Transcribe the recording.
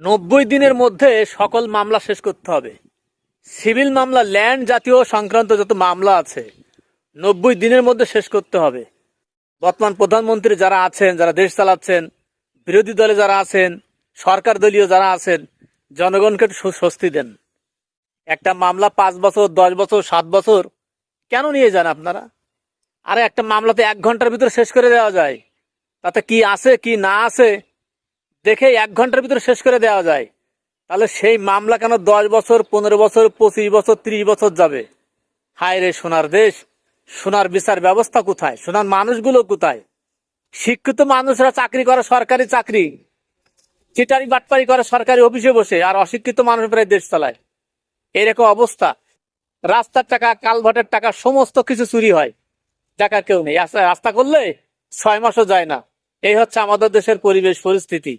90 দিনের মধ্যে সকল মামলা শেষ করতে হবে। সিভিল মামলা, ল্যান্ড জাতীয় সংক্রান্ত যত মামলা আছে 90 দিনের মধ্যে শেষ করতে হবে। বর্তমান প্রধানমন্ত্রী যারা আছেন, যারা দেশ চালাচ্ছেন, বিরোধী দলে যারা আছেন, সরকার দলীয় যারা আছেন, জনগণকে একটু স্বস্তি দেন। একটা মামলা 5 বছর, 10 বছর, 7 বছর কেন নিয়ে যান আপনারা? আরে একটা মামলাতে 1 ঘন্টার ভিতরে শেষ করে দেওয়া যায়। তাতে কি আছে কি না আছে দেখে 1 ঘন্টার ভিতরে শেষ করে দেওয়া যায়। তাহলে সেই মামলা কেন 10 বছর, 15 বছর, 25 বছর, 30 বছর যাবে? হায় রে সোনার দেশ, সোনার বিচার ব্যবস্থা কোথায়? সোনার মানুষগুলো কোথায়? শিক্ষিত মানুষরা চাকরি করে, সরকারি চাকরি, চিটারি বাটপারি করে সরকারি অফিসে বসে, আর অশিক্ষিত মানুষ প্রায় দেশ চালায়। এরকম অবস্থা। রাস্তার টাকা, কালভার্টের টাকা সমস্ত কিছু চুরি হয়, টাকা কেউ নেই। রাস্তা করলে 6 মাসও যায় না। এই হচ্ছে আমাদের দেশের পরিবেশ পরিস্থিতি।